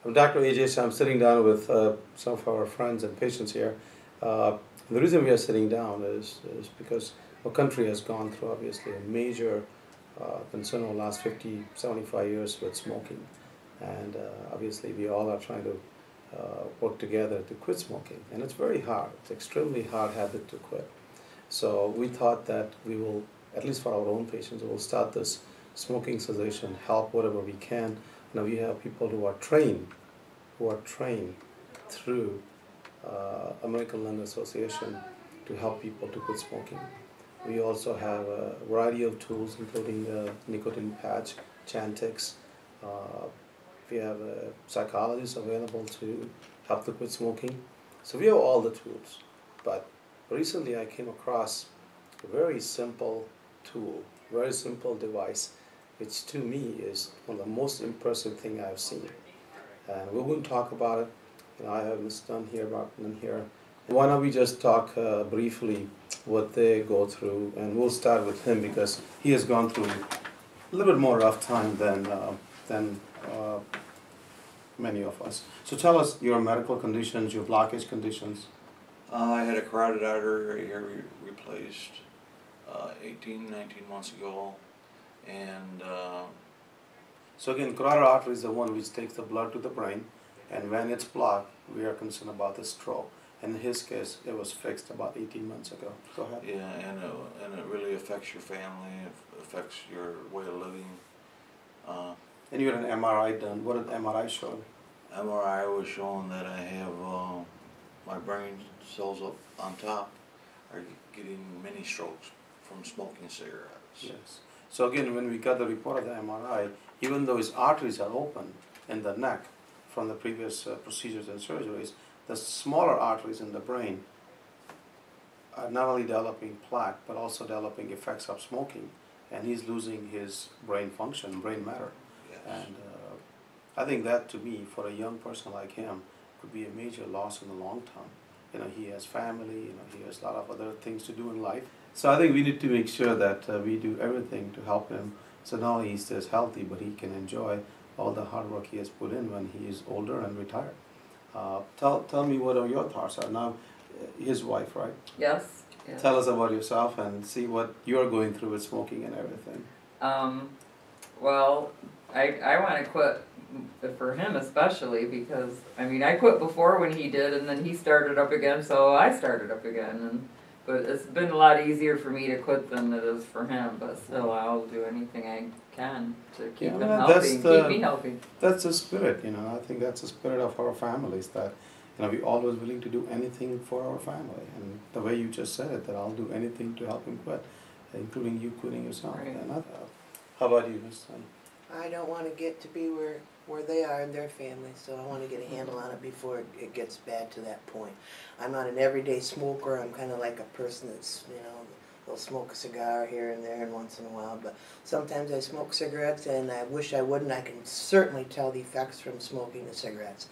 I'm Dr. AJ, so I'm sitting down with some of our friends and patients here. The reason we are sitting down is because our country has gone through obviously a major concern over the last 50, 75 years with smoking. And obviously we all are trying to work together to quit smoking. And it's very hard. It's an extremely hard habit to quit. So we thought that we will, at least for our own patients, we will start this smoking cessation, help whatever we can. Now we have people who are trained through American Lung Association to help people to quit smoking. We also have a variety of tools, including nicotine patch, Chantix. We have psychologists available to help to quit smoking. So we have all the tools. But recently I came across a very simple tool, very simple device, which to me is one of the most impressive things I've seen. And we're going to talk about it. I have Mr. Dunn here, Dr. Dunn here. Why don't we just talk briefly what they go through, and we'll start with him because he has gone through a little bit more rough time than many of us. So tell us your medical conditions, your blockage conditions. I had a carotid artery right here replaced 19 months ago, and so again, carotid artery is the one which takes the blood to the brain, and when it's blocked, we are concerned about the stroke. And in his case, it was fixed about 18 months ago. Go ahead. Yeah, and it really affects your family, it affects your way of living. And you had an MRI done. What did MRI show? MRI was showing that I have my brain cells up on top are getting mini strokes from smoking cigarettes. Yes. So again, when we got the report of the MRI, even though his arteries are open in the neck from the previous procedures and surgeries, the smaller arteries in the brain are not only developing plaque, but also developing effects of smoking, and he's losing his brain function, brain matter. Yes. And I think that, to me, for a young person like him, could be a major loss in the long term. You know, he has family, he has a lot of other things to do in life. So I think we need to make sure that we do everything to help him, so not only he stays healthy, but he can enjoy all the hard work he has put in when he is older and retired. Tell me what are your thoughts are. Now, his wife, right? Yes. Tell us about yourself and see what you're going through with smoking and everything. Well, I want to quit for him especially because, I mean, I quit before when he did, and then he started up again, so I started up again. But it's been a lot easier for me to quit than it is for him, but still I'll do anything I can to keep him healthy and keep me healthy. That's the spirit, I think that's the spirit of our families, that we're always willing to do anything for our family. And the way you just said it, that I'll do anything to help him quit, including you quitting yourself. Right. And how about you, Ms. Dunn? I don't want to get to be where they are in their family, so I want to get a handle on it before it gets bad to that point. I'm not an everyday smoker. I'm kind of like a person that's, they'll smoke a cigar here and there and once in a while, but sometimes I smoke cigarettes and I wish I wouldn't. I can certainly tell the effects from smoking the cigarettes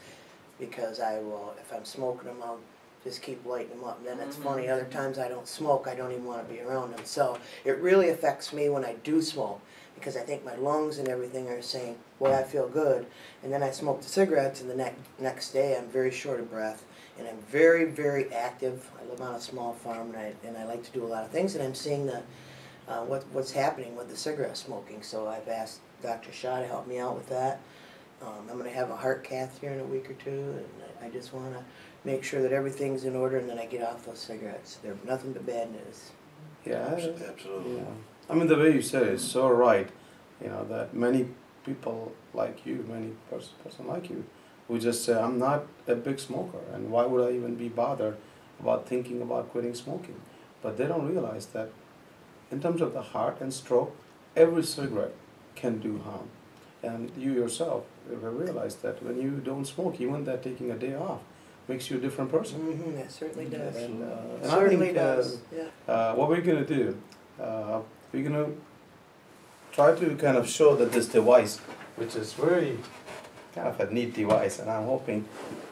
because I will, if I'm smoking them, I'll just keep lighting them up. And then it's funny, other times I don't smoke, I don't even want to be around them. So it really affects me when I do smoke, because I think my lungs and everything are saying, boy, I feel good. And then I smoke the cigarettes, and the next day I'm very short of breath, and I'm very, very active. I live on a small farm, and I like to do a lot of things, and I'm seeing what's happening with the cigarette smoking. So I've asked Dr. Shah to help me out with that. I'm going to have a Hart cath here in a week or two, and I just want to make sure that everything's in order, and then I get off those cigarettes. They're nothing but bad news. Yeah, absolutely. Yeah. I mean, the way you said it is so right, that many people like you, many person like you, who just say, I'm not a big smoker, and why would I even be bothered about thinking about quitting smoking? But they don't realize that in terms of the heart and stroke, every cigarette can do harm. And you yourself have realized that when you don't smoke, even that taking a day off makes you a different person. Mm-hmm, that certainly does. And certainly I think does. Yeah. what we're going to do, we're going to try to kind of show that this device, which is very kind of a neat device, and I'm hoping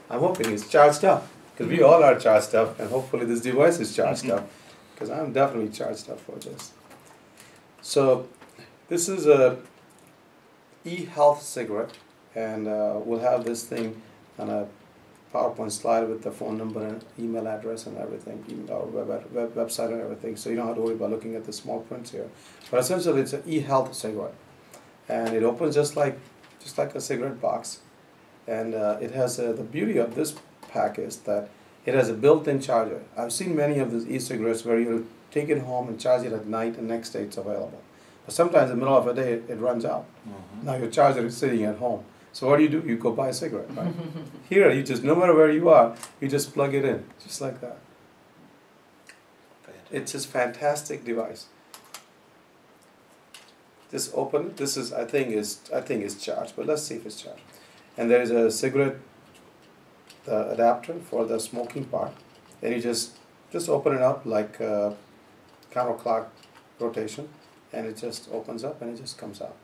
it's charged up, because we all are charged up, and hopefully this device is charged up, because I'm definitely charged up for this. So this is a e-health cigarette, and we'll have this thing on a PowerPoint slide with the phone number and email address and everything, our website and everything, so you don't have to worry about looking at the small prints here. But essentially, it's an e-health cigarette, and it opens just like a cigarette box, and it has the beauty of this pack is that it has a built-in charger. I've seen many of these e-cigarettes where you take it home and charge it at night, and next day it's available. But sometimes in the middle of the day it runs out. Now your charger is sitting at home. So what do? You go buy a cigarette, right? Here, you just, no matter where you are, you just plug it in, just like that. Fantastic. It's just fantastic device. Just open it. This is, I think is charged, but let's see if it's charged. And there is a cigarette adapter for the smoking part. And you just open it up like counterclock rotation, and it just opens up and it just comes out.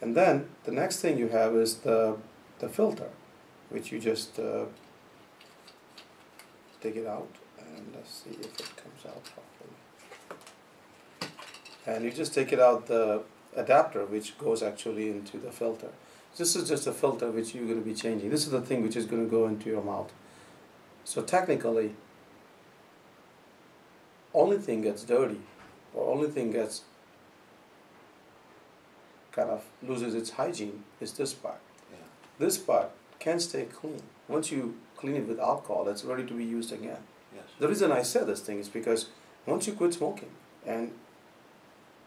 And then the next thing you have is the filter, which you just take it out, and let's see if it comes out properly. And you just take it out the adapter, which goes actually into the filter. This is just a filter which you're going to be changing. This is the thing which is going to go into your mouth. So technically, only thing gets dirty, or only thing gets kind of loses its hygiene is this part. Yeah. This part can stay clean. Once you clean it with alcohol, it's ready to be used again. Yes. The reason I say this thing is because once you quit smoking, and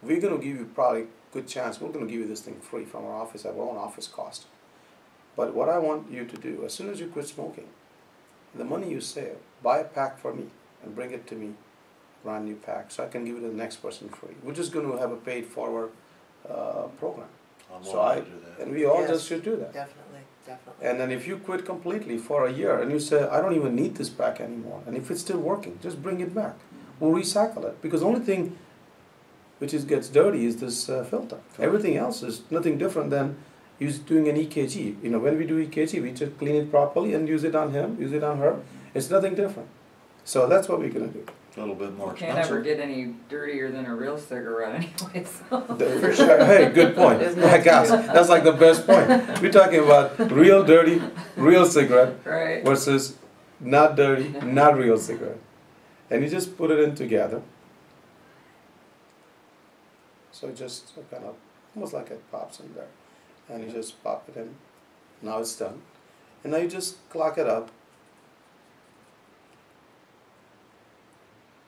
we're going to give you probably a good chance, we're going to give you this thing free from our office at our own office cost. But what I want you to do, as soon as you quit smoking, the money you save, buy a pack for me and bring it to me, brand new pack, so I can give it to the next person free. We're just going to have a paid forward program. I'm So willing to do that. and we all Yes. just should do that. Definitely, definitely. And then if you quit completely for a year and you say, I don't even need this pack anymore, and if it's still working, just bring it back. We'll recycle it, because the only thing which gets dirty is this filter. Everything else is nothing different than doing an EKG. You know, when we do EKG, we just clean it properly and use it on him, use it on her. It's nothing different. So that's what we're going to do. A little bit more Can't ever expensive. get any dirtier than a real cigarette anyway, so. For sure. Hey, good point. My gosh, that's like the best point. We're talking about real dirty, real cigarette Right. versus not dirty, not real cigarette. And you just put it in together. So it just kind of, almost like it pops in there. And you just pop it in. Now it's done. And now you just clock it up.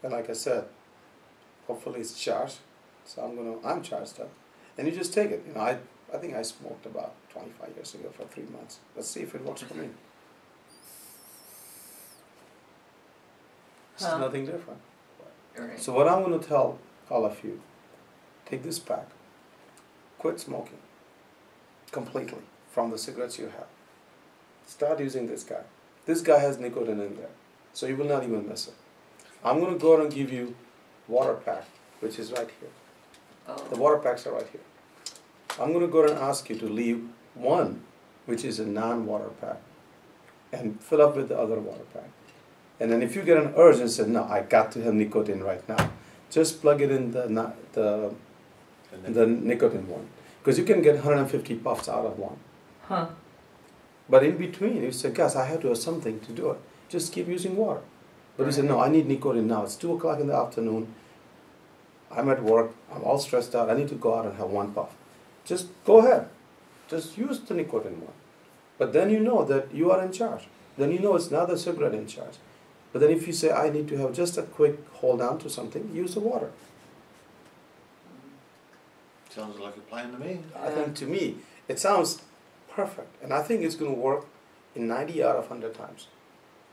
And like I said, hopefully it's charged. So I'm charged up. And you just take it. You know, I think I smoked about 25 years ago for 3 months. Let's see if it works for me. It's Huh. nothing different. Right. So what I'm going to tell all of you, take this pack, quit smoking completely from the cigarettes you have. Start using this guy. This guy has nicotine in there, so you will not even miss it. I'm going to go ahead and give you water pack, which is right here. The Oh. water packs are right here. I'm going to go ahead and ask you to leave one, which is a non-water pack, and fill up with the other water pack. And then if you get an urge and say, no, I got to have nicotine right now, just plug it in the nicotine one. Because you can get 150 puffs out of one. Huh. But in between, you say, guys, I have to have something to do it. Just keep using water. But you say, no, I need nicotine now. It's 2 o'clock in the afternoon. I'm at work. I'm all stressed out. I need to go out and have one puff. Just go ahead. Just use the nicotine one. But then you know that you are in charge. Then you know it's not the cigarette in charge. But then if you say, I need to have just a quick hold on to something, use the water. Sounds like a plan to me. I think to me, it sounds perfect. And I think it's going to work in 90 out of 100 times.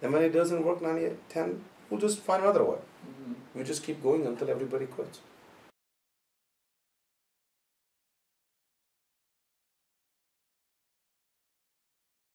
And when it doesn't work 10, we'll just find another way. Mhm. We just keep going until everybody quits.